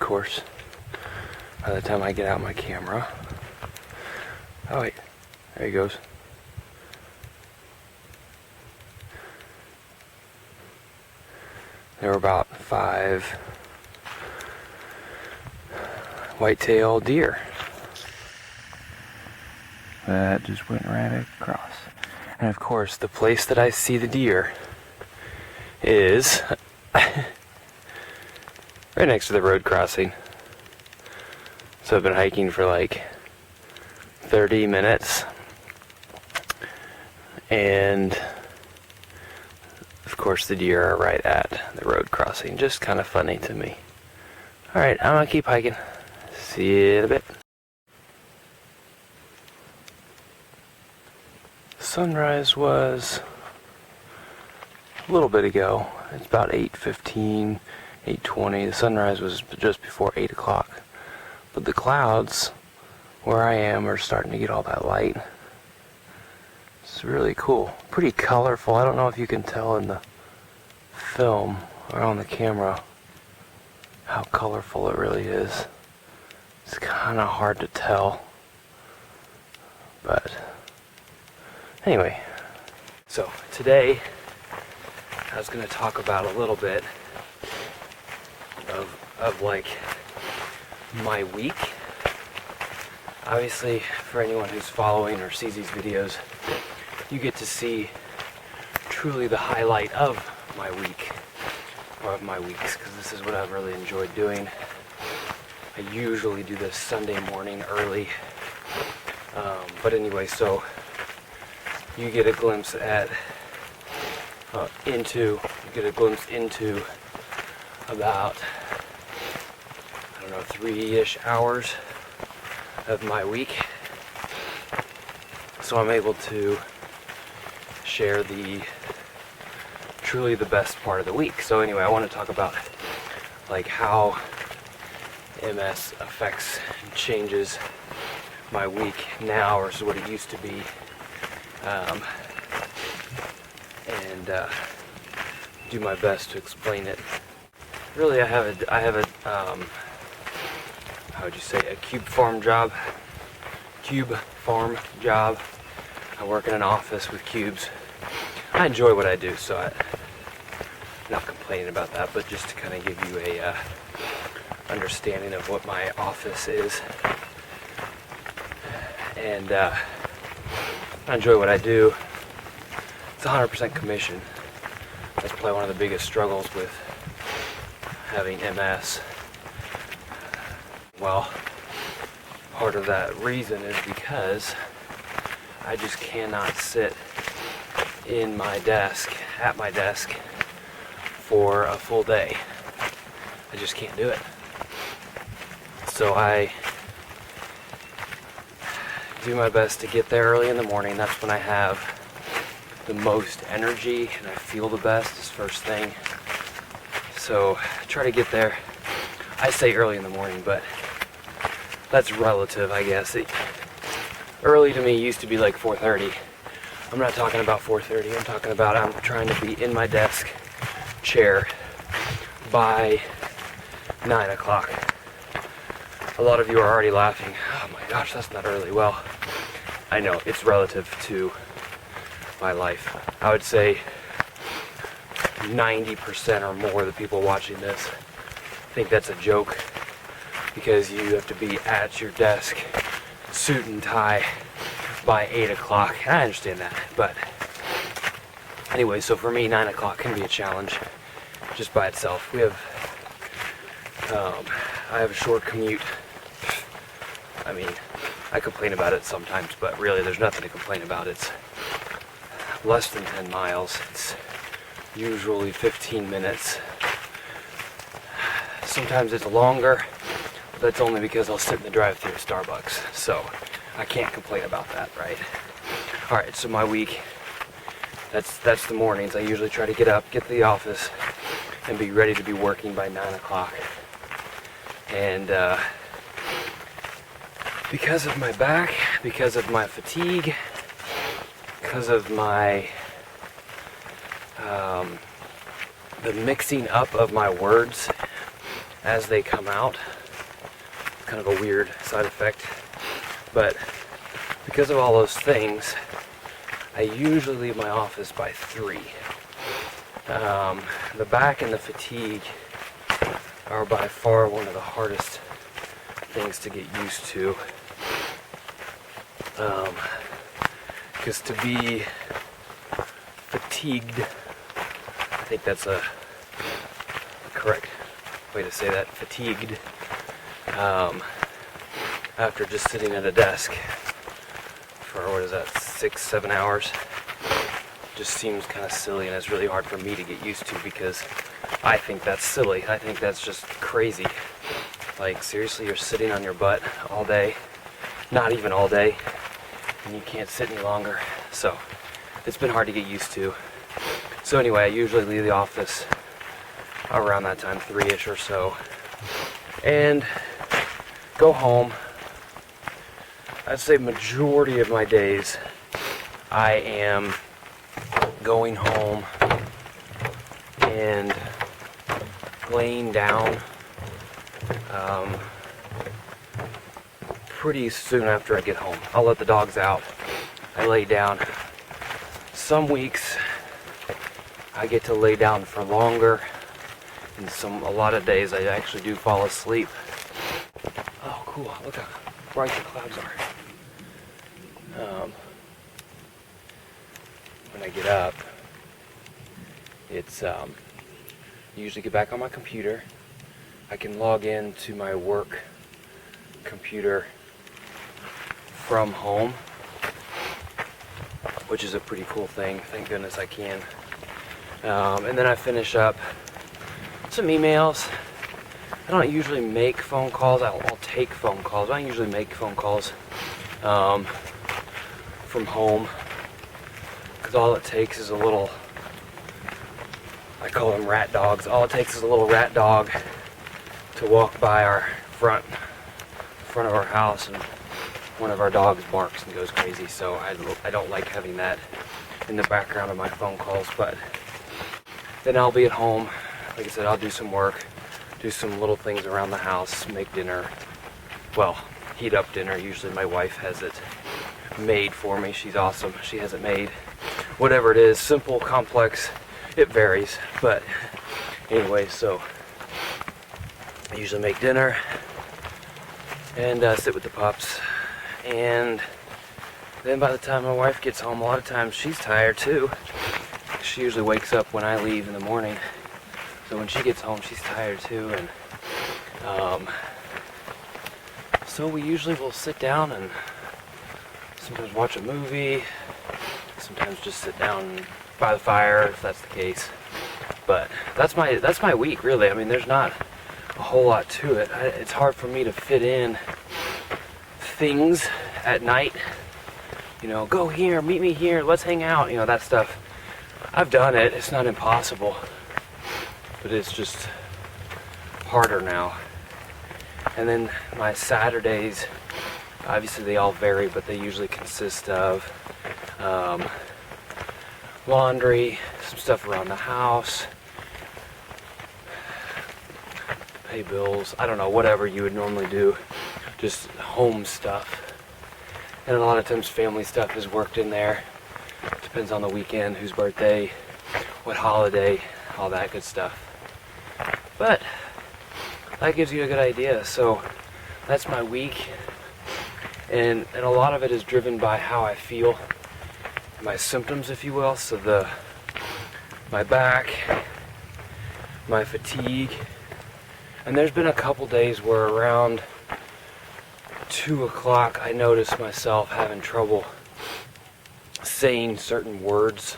course, by the time I get out my camera. Oh wait, there he goes. There were about 5 white-tailed deer that just went right across. And of course, the place that I see the deer is right next to the road crossing. So I've been hiking for like 30 minutes, and of course the deer are right at the road crossing. Just kind of funny to me. Alright, I'm gonna keep hiking. See you in a bit. Sunrise was a little bit ago. It's about 8:15, 8:20. The sunrise was just before 8 o'clock. But the clouds where I am are starting to get all that light. It's really cool. Pretty colorful. I don't know if you can tell in the film or on the camera how colorful it really is. It's kind of hard to tell. But anyway, so today I was going to talk about a little bit of like my week. Obviously, for anyone who's following or sees these videos, you get to see truly the highlight of my week, or of my weeks, because this is what I've really enjoyed doing. I usually do this Sunday morning early, but anyway, so you get a glimpse into about, I don't know, 3-ish hours of my week. So I'm able to share truly the best part of the week. So anyway, I want to talk about like how MS affects and changes my week now versus what it used to be, and do my best to explain it. Really, I have a how would you say, a cube farm job. I work in an office with cubes. I enjoy what I do, so I'm not complaining about that, but just to kind of give you a understanding of what my office is. And I enjoy what I do. It's 100% commission. That's probably one of the biggest struggles with having MS. Well, part of that reason is because I just cannot sit at my desk for a full day. I just can't do it. So I do my best to get there early in the morning. That's when I have the most energy and I feel the best, is first thing. So I try to get there. I say early in the morning, but that's relative, I guess. Early to me used to be like 4:30. I'm not talking about 4:30. I'm talking about I'm trying to be in my desk chair by 9 o'clock. A lot of you are already laughing. Oh my gosh, that's not early. Well, I know, it's relative to my life. I would say 90% or more of the people watching this think that's a joke, because you have to be at your desk, suit and tie, by 8 o'clock. I understand that, but anyway, so for me, 9 o'clock can be a challenge just by itself. I have a short commute. I mean, I complain about it sometimes, but really there's nothing to complain about. It's less than 10 miles. It's usually 15 minutes. Sometimes it's longer, but that's only because I'll sit in the drive-thru at Starbucks. So I can't complain about that, right? Alright, so my week, that's the mornings. I usually try to get up, get to the office, and be ready to be working by 9 o'clock. And because of my back, because of my fatigue, because of my the mixing up of my words as they come out. It's kind of a weird side effect, but because of all those things, I usually leave my office by 3. The back and the fatigue are by far one of the hardest things to get used to. Because to be fatigued, I think that's a correct way to say that, fatigued, after just sitting at a desk for, 6-7 hours, just seems kind of silly, and it's really hard for me to get used to because I think that's silly. I think that's just crazy. Like, seriously, you're sitting on your butt all day, not even all day, and you can't sit any longer. So it's been hard to get used to. So anyway, I usually leave the office around that time, 3-ish or so, and go home. I'd say majority of my days I am going home and laying down pretty soon after I get home. I'll let the dogs out. I lay down. Some weeks I get to lay down for longer, and a lot of days I actually do fall asleep. Oh, cool! Look how bright the clouds are. When I get up, it's usually get back on my computer. I can log in to my work computer from home, which is a pretty cool thing. Thank goodness I can. And then I finish up some emails. I don't usually make phone calls. I'll take phone calls. I don't usually make phone calls from home, because all it takes is a little, I call them rat dogs. All it takes is a little rat dog to walk by our front of our house, and one of our dogs barks and goes crazy. So I don't like having that in the background of my phone calls. But then I'll be at home. Like I said, I'll do some work, do some little things around the house, make dinner. Well, heat up dinner. Usually my wife has it made for me. She's awesome. She has it made. Whatever it is, simple, complex, it varies. But anyway, so I usually make dinner and sit with the pups. And then by the time my wife gets home, a lot of times she's tired too. She usually wakes up when I leave in the morning. So when she gets home, she's tired too. And so we usually will sit down and sometimes watch a movie, sometimes just sit down by the fire if that's the case. But that's my week, really. I mean, there's not a whole lot to it. It's hard for me to fit in things at night. You know, go here, meet me here, let's hang out. You know, that stuff. I've done it. It's not impossible, but it's just harder now. And then my Saturdays, obviously they all vary, but they usually consist of laundry, some stuff around the house, pay bills, I don't know, whatever you would normally do, just home stuff. And a lot of times family stuff is worked in there. Depends on the weekend, whose birthday, what holiday, all that good stuff. But that gives you a good idea. So that's my week. And a lot of it is driven by how I feel, my symptoms, if you will. So my back, my fatigue. And there's been a couple days where around 2 o'clock I noticed myself having trouble saying certain words.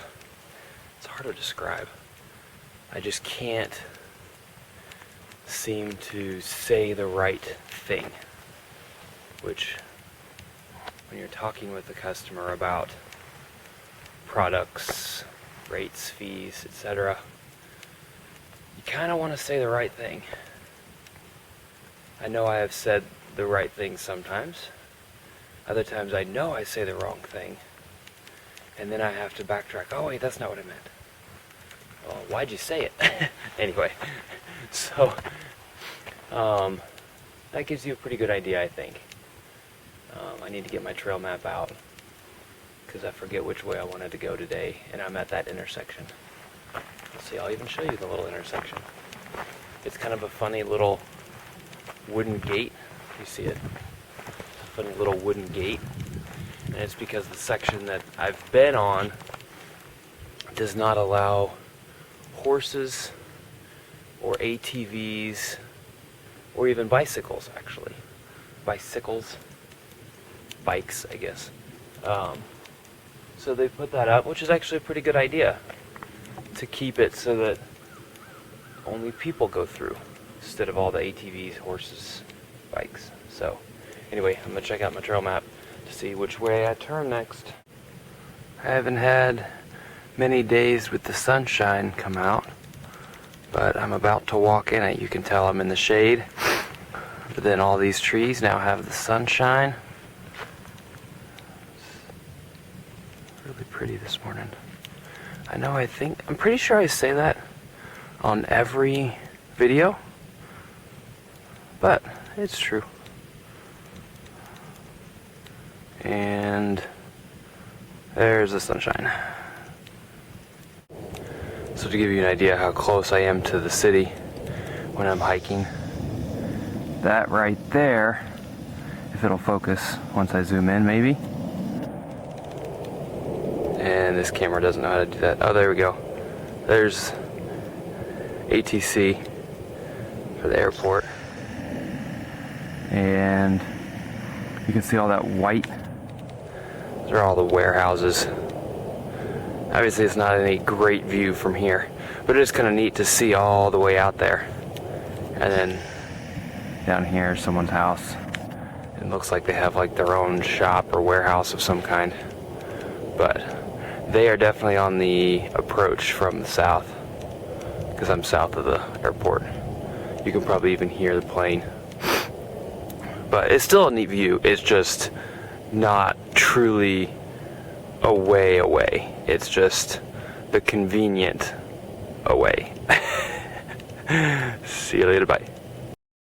It's hard to describe. I just can't seem to say the right thing, which when you're talking with the customer about products, rates, fees, etc., you kind of want to say the right thing. I know I have said the right thing sometimes. Other times I know I say the wrong thing. And then I have to backtrack. Oh wait, that's not what I meant. Well, why'd you say it? Anyway, so That gives you a pretty good idea, I think. I need to get my trail map out because I forget which way I wanted to go today, and I'm at that intersection. Let's see, I'll even show you the little intersection. It's kind of a funny little wooden gate. You see it? It's a funny little wooden gate, and it's because the section that I've been on does not allow horses or ATVs or even bicycles, actually. Bikes, I guess. So they put that up, which is actually a pretty good idea, to keep it so that only people go through instead of all the ATVs, horses, bikes. So anyway, I'm gonna check out my trail map to see which way I turn next. I haven't had many days with the sunshine come out, but I'm about to walk in it. You can tell I'm in the shade, but then all these trees now have the sunshine. It's really pretty this morning. I'm pretty sure I say that on every video, but it's true. And there's the sunshine. So to give you an idea how close I am to the city when I'm hiking, that right there, if it'll focus once I zoom in maybe. And this camera doesn't know how to do that. Oh, there we go. There's ATC for the airport. And you can see all that white. Those are all the warehouses. Obviously it's not any great view from here, but it is kind of neat to see all the way out there. And then down here is someone's house. It looks like they have like their own shop or warehouse of some kind. But they are definitely on the approach from the south, because I'm south of the airport. You can probably even hear the plane. But it's still a neat view. It's just not truly away. It's just the convenient away. See you later, bye.